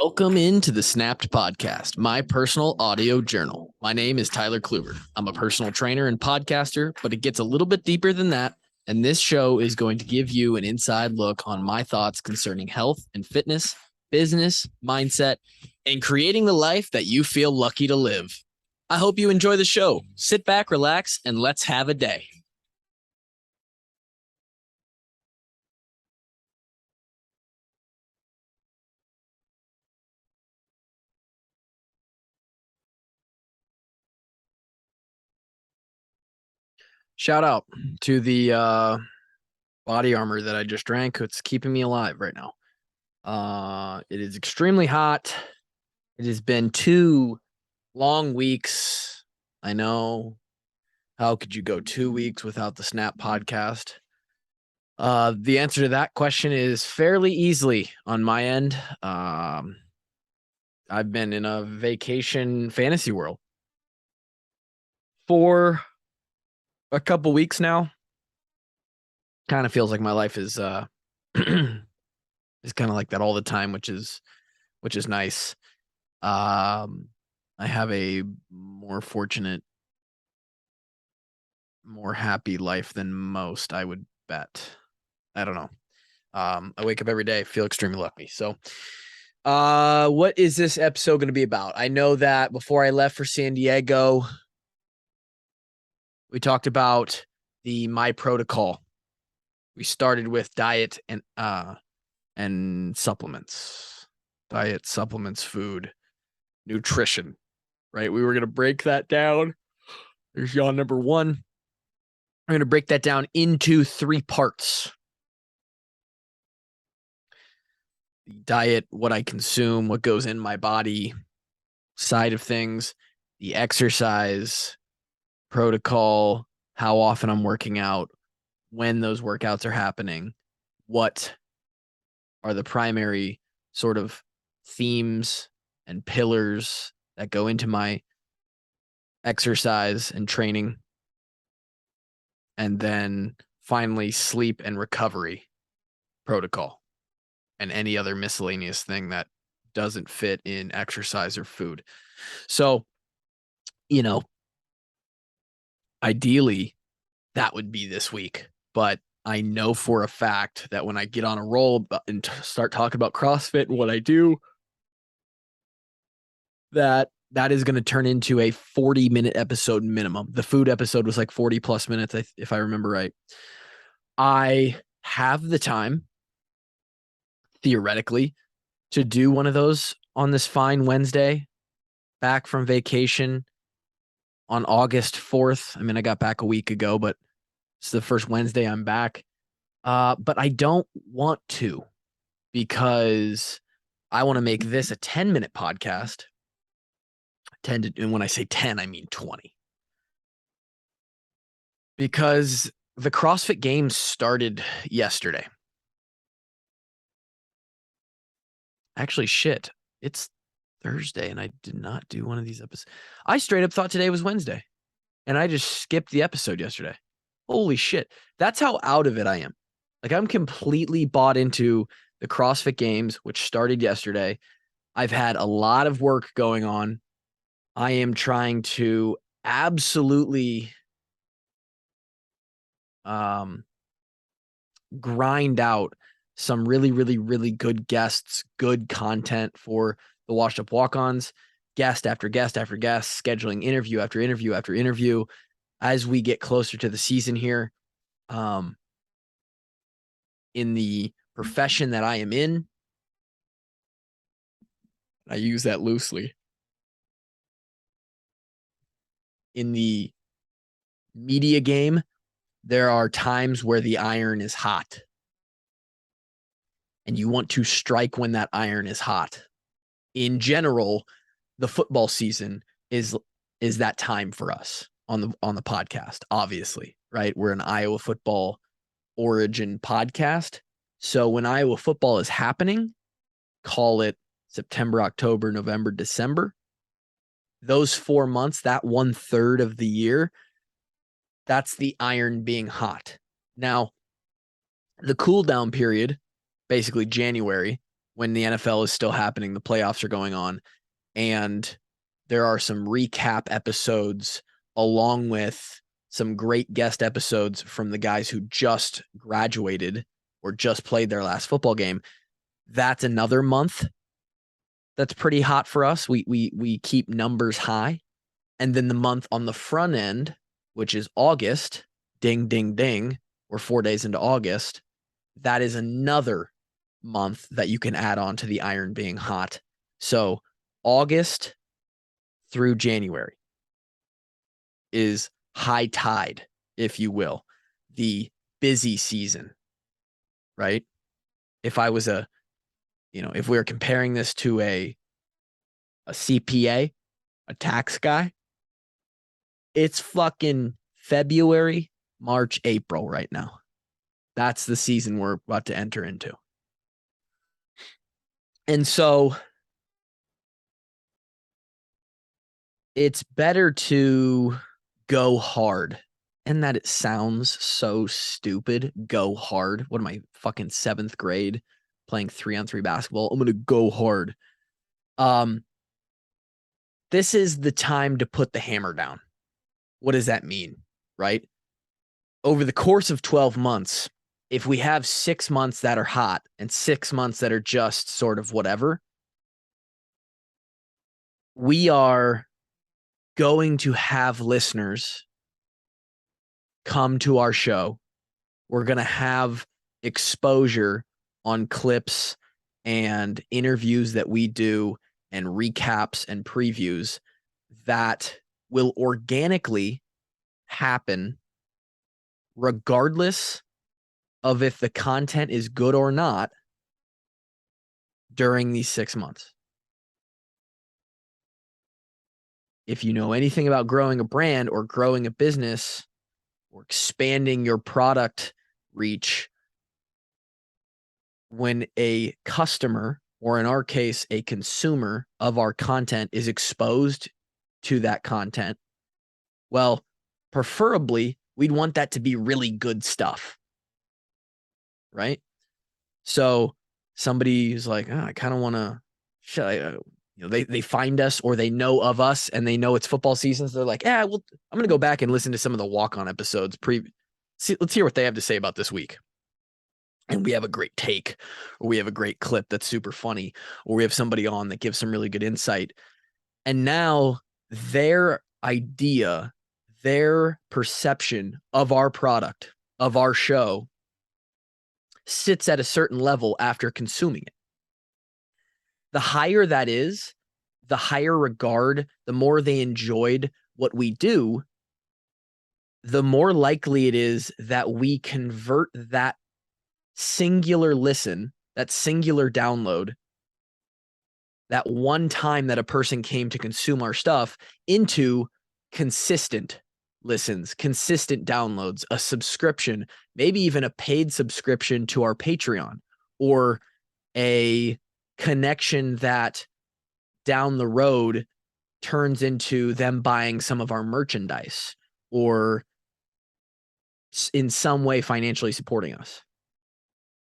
Welcome into the Snapped Podcast, my personal audio journal. My name is Tyler Kluber. I'm a personal trainer and podcaster, but it gets a little bit deeper than that. And this show is going to give you an inside look on my thoughts concerning health and fitness, business, mindset, and creating the life that you feel lucky to live. I hope you enjoy the show. Sit back, relax, and let's have a day. Shout out to the body armor that I just drank. It's keeping me alive right now. It is extremely hot. It has been 2 long weeks. I know. How could you go 2 weeks without the Snap podcast? The answer to that question is fairly easily on my end. I've been in a vacation fantasy world for a couple weeks now. Kind of feels like my life is is kind of like that all the time, which is nice. I have a more fortunate, more happy life than most, I would bet. I don't know. I wake up every day, feel extremely lucky. So, what is this episode going to be about? I know that before I left for San Diego, we talked about the My Protocol. We started with diet and supplements. Diet, supplements, food, nutrition, right? We were going to break that down. There's yawn number 1. I'm going to break that down into 3 parts. The diet, what I consume, what goes in my body side of things, the exercise protocol, how often I'm working out, when those workouts are happening, what are the primary sort of themes and pillars that go into my exercise and training, and then finally sleep and recovery protocol and any other miscellaneous thing that doesn't fit in exercise or food. So, ideally that would be this week, but I know for a fact that when I get on a roll and start talking about CrossFit and what I do, that is going to turn into a 40-minute episode minimum. The food episode was like 40 plus minutes, if I remember right. I have the time, theoretically, to do one of those on this fine Wednesday, back from vacation on August 4th. I mean, I got back a week ago, but it's the first Wednesday I'm back. But I don't want to, because I want to make this a 10-minute podcast. And when I say 10, I mean 20. Because the CrossFit Games started yesterday. Actually, shit, it's Thursday and I did not do one of these episodes. I straight up thought today was Wednesday and I just skipped the episode yesterday. Holy shit. That's how out of it I am. Like, I'm completely bought into the CrossFit Games, which started yesterday. I've had a lot of work going on. I am trying to absolutely grind out some really, really, really good guests, good content for the Washed Up Walk-Ons, guest after guest after guest, scheduling interview after interview after interview as we get closer to the season here. In the profession that I am in, I use that loosely. In the media game, there are times where the iron is hot. And you want to strike when that iron is hot. In general, the football season is that time for us on the podcast, obviously, right? We're an Iowa football origin podcast. So when Iowa football is happening, call it September, October, November, December, those 4 months, that 1/3 of the year, that's the iron being hot. Now, the cool down period, basically January, when the NFL is still happening, the playoffs are going on, and there are some recap episodes along with some great guest episodes from the guys who just graduated or just played their last football game. That's another month that's pretty hot for us. We keep numbers high. And then the month on the front end, which is August, ding, ding, ding, we're 4 days into August. That is another month that you can add on to the iron being hot. So August through January is high tide, if you will, the busy season, right? If I was if we were comparing this to a CPA, a tax guy, it's fucking February, March, April right now. That's the season we're about to enter into. And so it's better to go hard. And that it sounds so stupid. Go hard. What am I, fucking 7th grade playing 3-on-3 basketball? I'm going to go hard. This is the time to put the hammer down. What does that mean, right? Over the course of 12 months, if we have 6 months that are hot and 6 months that are just sort of whatever, we are going to have listeners come to our show. We're going to have exposure on clips and interviews that we do and recaps and previews that will organically happen regardless of if the content is good or not during these 6 months. If you know anything about growing a brand or growing a business or expanding your product reach, when a customer, or in our case, a consumer of our content is exposed to that content, well, preferably we'd want that to be really good stuff, right? So somebody who's like, oh, I kind of want to, they find us or they know of us and they know it's football season. So they're like, yeah, well, I'm going to go back and listen to some of the walk-on episodes. Let's hear what they have to say about this week. And we have a great take, or we have a great clip that's super funny, or we have somebody on that gives some really good insight. And now their idea, their perception of our product, of our show, sits at a certain level after consuming it. The higher that is, the higher regard, the more they enjoyed what we do, the more likely it is that we convert that singular listen, that singular download, that one time that a person came to consume our stuff, into consistent listens, consistent downloads, a subscription, maybe even a paid subscription to our Patreon, or a connection that down the road turns into them buying some of our merchandise or in some way financially supporting us,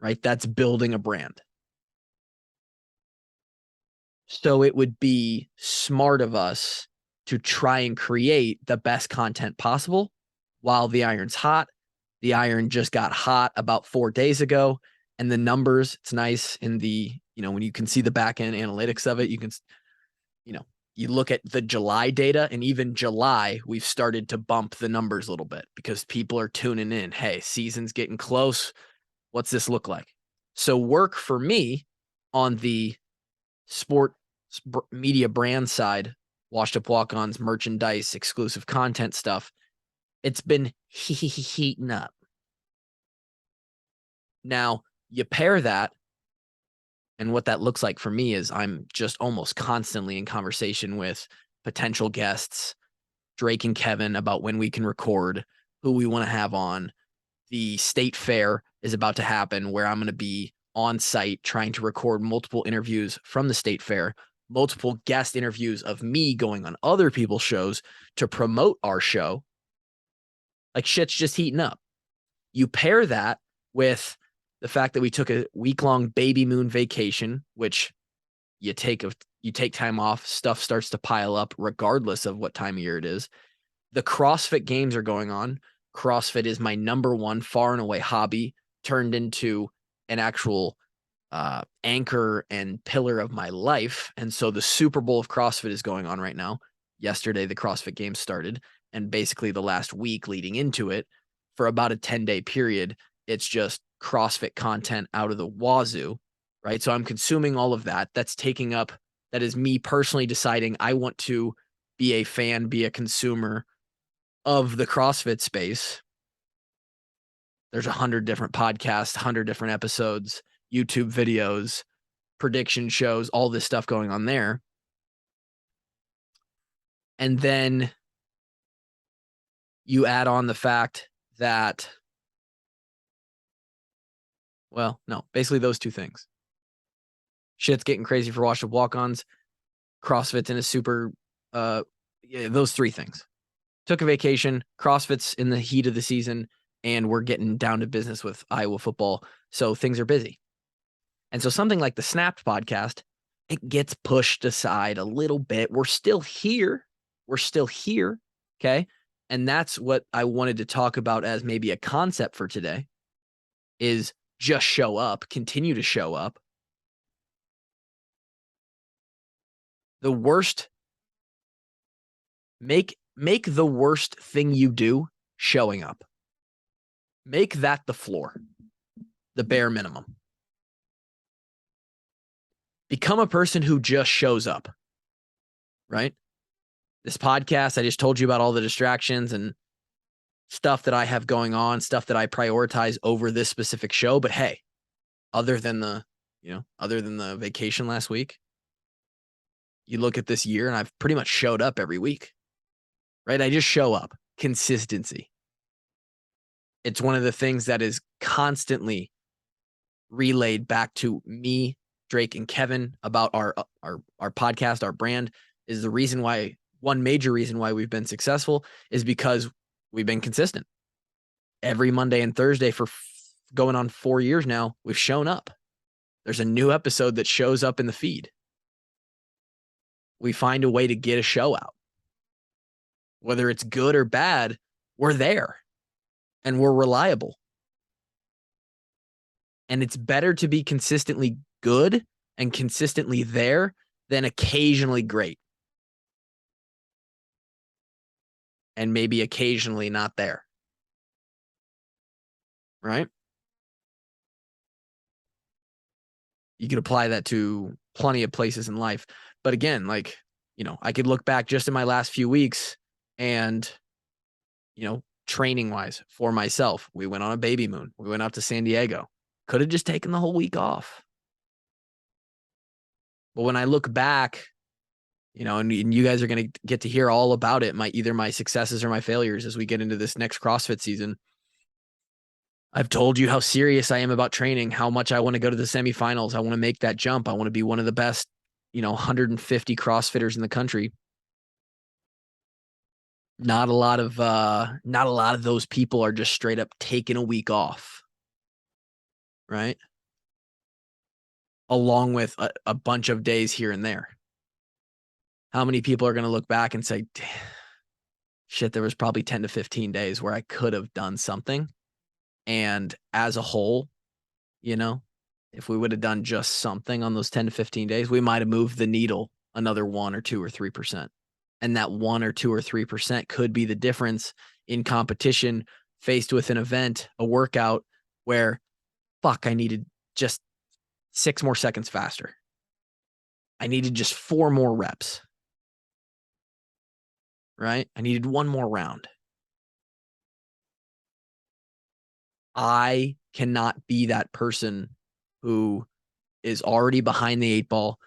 right? That's building a brand. So it would be smart of us to try and create the best content possible while the iron's hot. The iron just got hot about 4 days ago, and the numbers, it's nice in the, when you can see the back end analytics of it, you can, you look at the July data, and even July, we've started to bump the numbers a little bit because people are tuning in. Hey, season's getting close. What's this look like? So work for me on the sport media brand side, Washed Up Walk-Ons, merchandise, exclusive content stuff. It's been heating up. Now, you pair that, and what that looks like for me is I'm just almost constantly in conversation with potential guests, Drake and Kevin, about when we can record, who we want to have on. The state fair is about to happen where I'm going to be on site trying to record multiple interviews from the state fair, multiple guest interviews of me going on other people's shows to promote our show. Like, shit's just heating up. You pair that with the fact that we took a week-long baby moon vacation, which you take time off, stuff starts to pile up regardless of what time of year it is. The CrossFit games are going on. CrossFit is my number one far and away hobby, turned into an actual anchor and pillar of my life. And so the Super Bowl of CrossFit is going on right now. Yesterday, the CrossFit Games started, and basically the last week leading into it, for about a 10-day period, it's just CrossFit content out of the wazoo, right? So I'm consuming all of that. That is me personally deciding I want to be a fan, be a consumer of the CrossFit space. There's 100 different podcasts, 100 different episodes, YouTube videos, prediction shows, all this stuff going on there. And then you add on the fact that, well, no, basically those two things. Shit's getting crazy for Washed Up Walk-Ons. CrossFit's in a super, those three things. Took a vacation, CrossFit's in the heat of the season, and we're getting down to business with Iowa football. So things are busy. And so something like the Snapped podcast, it gets pushed aside a little bit. We're still here. Okay. And that's what I wanted to talk about as maybe a concept for today, is just show up, continue to show up. The worst, make the worst thing you do showing up. Make that the floor, the bare minimum. Become a person who just shows up, right? This podcast, I just told you about all the distractions and stuff that I have going on, stuff that I prioritize over this specific show. But hey, other than the vacation last week, you look at this year and I've pretty much showed up every week, right? I just show up. Consistency. It's one of the things that is constantly relayed back to me, Drake, and Kevin about our podcast, our brand, is the reason why, one major reason why we've been successful is because we've been consistent. Every Monday and Thursday for going on 4 years now, we've shown up. There's a new episode that shows up in the feed. We find a way to get a show out. Whether it's good or bad, we're there and we're reliable. And it's better to be consistently good and consistently there than occasionally great. And maybe occasionally not there. Right? You could apply that to plenty of places in life. But again, I could look back just in my last few weeks and, training wise for myself, we went on a baby moon. We went out to San Diego. Could have just taken the whole week off. But when I look back, and you guys are going to get to hear all about it, either my successes or my failures as we get into this next CrossFit season. I've told you how serious I am about training, how much I want to go to the semifinals. I want to make that jump. I want to be one of the best, 150 CrossFitters in the country. Not a lot of those people are just straight up taking a week off. Right? Along with a bunch of days here and there. How many people are going to look back and say, shit, there was probably 10 to 15 days where I could have done something. And as a whole, if we would have done just something on those 10 to 15 days, we might have moved the needle another 1 or 2 or 3%. And that 1 or 2 or 3% could be the difference in competition faced with an event, a workout where, I needed just 6 more seconds faster. I needed just 4 more reps. Right? I needed 1 more round. I cannot be that person who is already behind the 8 ball.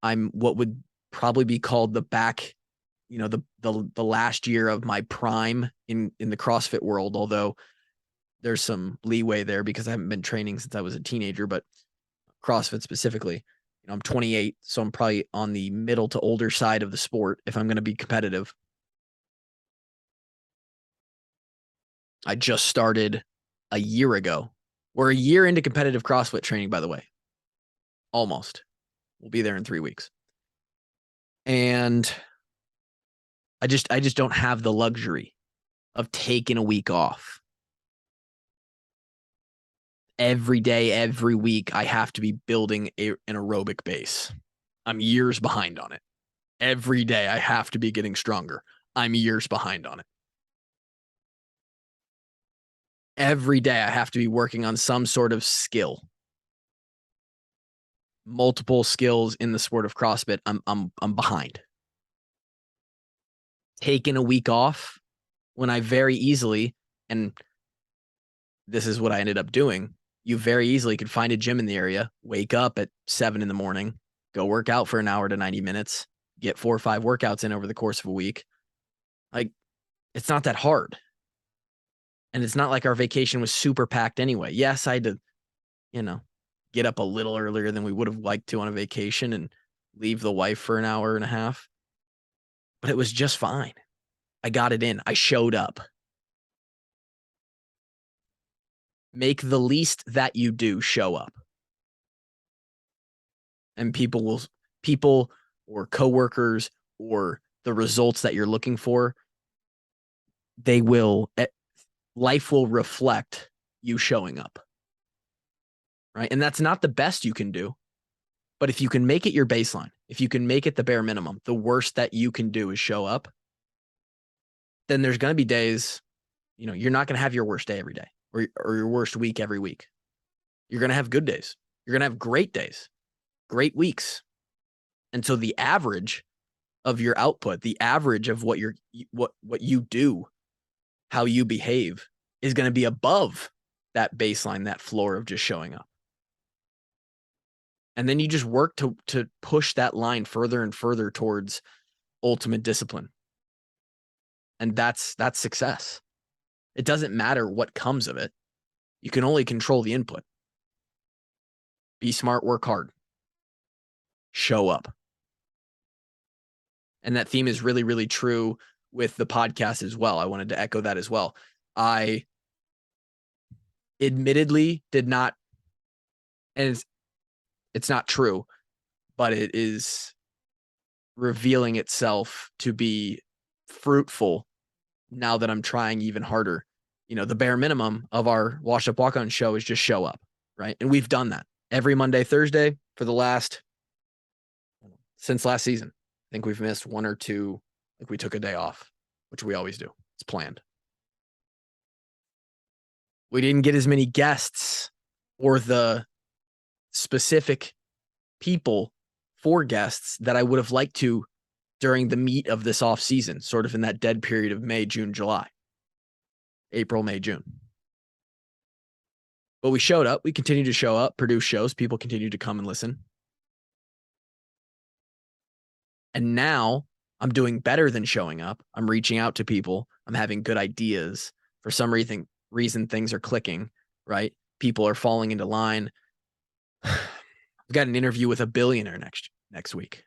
I'm what would probably be called the back, the last year of my prime in the CrossFit world, although there's some leeway there because I haven't been training since I was a teenager, but CrossFit specifically, I'm 28, so I'm probably on the middle to older side of the sport if I'm going to be competitive. I just started a year ago We're a year into competitive CrossFit training, by the way. Almost. We'll be there in 3 weeks. And I just don't have the luxury of taking a week off. Every day, every week, I have to be building an aerobic base. I'm years behind on it. Every day, I have to be getting stronger. I'm years behind on it. Every day, I have to be working on some sort of skill. Multiple skills in the sport of CrossFit. I'm behind. Taking a week off when I very easily, and this is what I ended up doing, you very easily could find a gym in the area, wake up at 7 a.m, go work out for an hour to 90 minutes, get 4 or 5 workouts in over the course of a week. Like, it's not that hard. And it's not like our vacation was super packed anyway. Yes, I had to, get up a little earlier than we would have liked to on a vacation and leave the wife for an hour and a half. But it was just fine. I got it in. I showed up. Make the least that you do show up. And people or coworkers or the results that you're looking for, life will reflect you showing up. Right? And that's not the best you can do. But if you can make it your baseline, if you can make it the bare minimum, the worst that you can do is show up, then there's going to be days, you're not going to have your worst day every day or your worst week every week. You're going to have good days. You're going to have great days, great weeks. And so the average of your output, the average of what you do, how you behave is going to be above that baseline, that floor of just showing up. And then you just work to push that line further and further towards ultimate discipline. And that's success. It doesn't matter what comes of it. You can only control the input. Be smart, work hard. Show up. And that theme is really, really true with the podcast as well. I wanted to echo that as well. I admittedly did not, and it's not true, but it is revealing itself to be fruitful now that I'm trying even harder. The bare minimum of our Washed Up Walk On show is just show up, right? And we've done that every Monday, Thursday since last season. I think we've missed 1 or 2. Like, we took a day off, which we always do. It's planned. We didn't get as many guests or the specific people for guests that I would have liked to during the meat of this off season, sort of in that dead period of May, June, July, April, May, June. But we showed up. We continued to show up, produce shows. People continued to come and listen. And now I'm doing better than showing up. I'm reaching out to people. I'm having good ideas. For some reason things are clicking, right? People are falling into line. I've got an interview with a billionaire next week.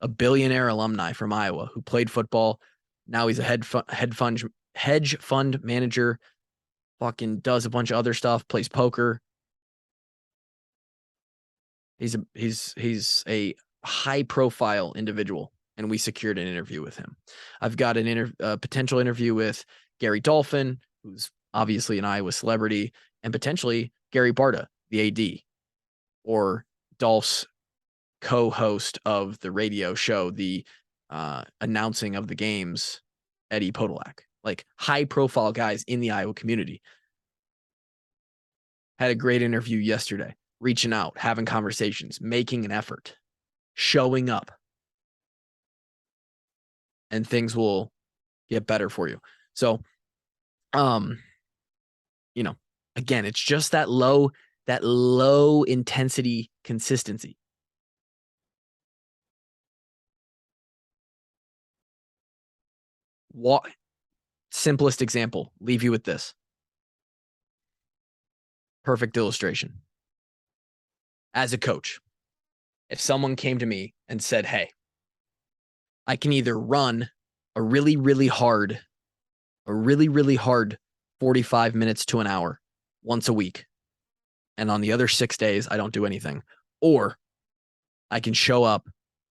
A billionaire alumni from Iowa who played football. Now he's a hedge fund manager, fucking does a bunch of other stuff, plays poker. He's a high profile individual, and we secured an interview with him. I've got a potential interview with Gary Dolphin, who's obviously an Iowa celebrity, and potentially Gary Barta, the AD, or Dolph's co-host of the radio show, the announcing of the games, Eddie Podolak. Like, high profile guys in the Iowa community. Had a great interview yesterday, reaching out, having conversations, making an effort, showing up, and things will get better for you. So, again, it's just that low intensity consistency. Simplest example, leave you with this. Perfect illustration. As a coach, if someone came to me and said, hey, I can either run a really, really hard 45 minutes to an hour once a week, and on the other 6 days, I don't do anything. Or I can show up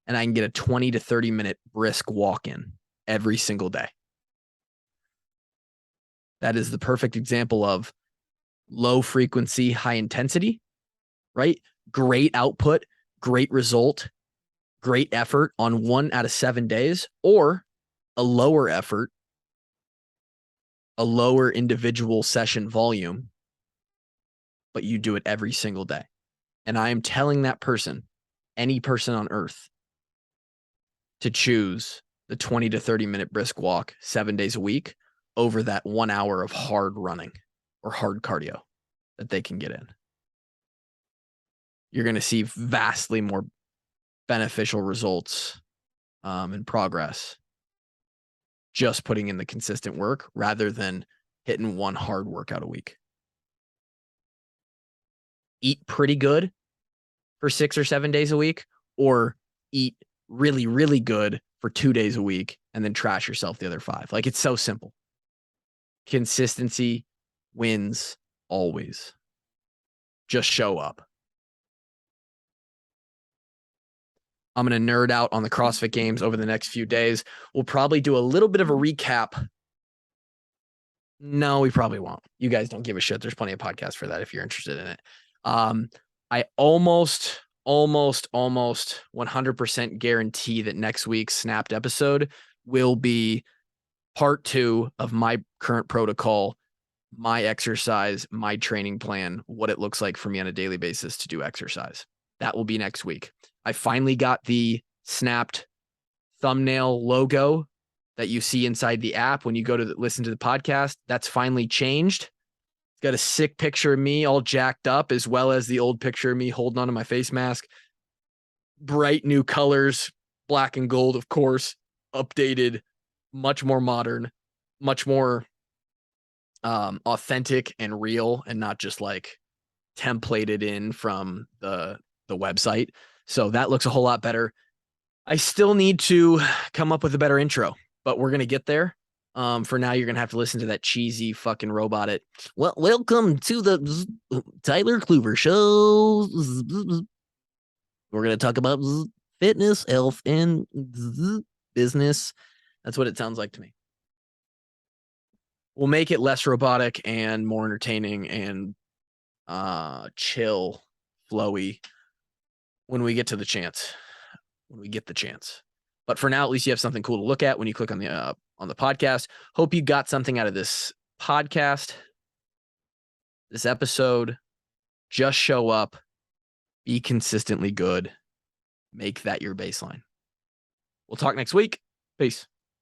and I can get a 20 to 30 minute brisk walk in every single day. That is the perfect example of low frequency, high intensity, right? Great output, great result, great effort on 1 out of 7 days, or a lower effort, a lower individual session volume, but you do it every single day. And I am telling that person, any person on earth, to choose the 20 to 30 minute brisk walk 7 days a week over that 1 hour of hard running or hard cardio that they can get in. You're going to see vastly more beneficial results and progress just putting in the consistent work rather than hitting one hard workout a week. Eat pretty good for 6 or 7 days a week, or eat really, really good for 2 days a week and then trash yourself the other 5. Like, it's so simple. Consistency wins always. Just show up. I'm going to nerd out on the CrossFit Games over the next few days. We'll probably do a little bit of a recap. No, we probably won't. You guys don't give a shit. There's plenty of podcasts for that if you're interested in it. I almost 100% guarantee that next week's snapped episode will be part 2 of my current protocol, my exercise, my training plan, what it looks like for me on a daily basis to do exercise. That will be next week. I finally got the snapped thumbnail logo that you see inside the app when you go to listen to the podcast. That's finally changed. Got a sick picture of me all jacked up, as well as the old picture of me holding onto my face mask. Bright new colors, black and gold, of course, updated, much more modern, much more authentic and real, and not just like templated in from the website. So that looks a whole lot better. I still need to come up with a better intro, but we're going to get there. For now, you're going to have to listen to that cheesy fucking robot. Well, welcome to the Tyler Kluver Show. We're going to talk about fitness, health, and business. That's what it sounds like to me. We'll make it less robotic and more entertaining and chill, flowy when we get to the chance. When we get the chance. But for now, at least you have something cool to look at when you click on the podcast. Hope you got something out of this podcast, this episode. Just show up, be consistently good, make that your baseline. We'll talk next week. Peace.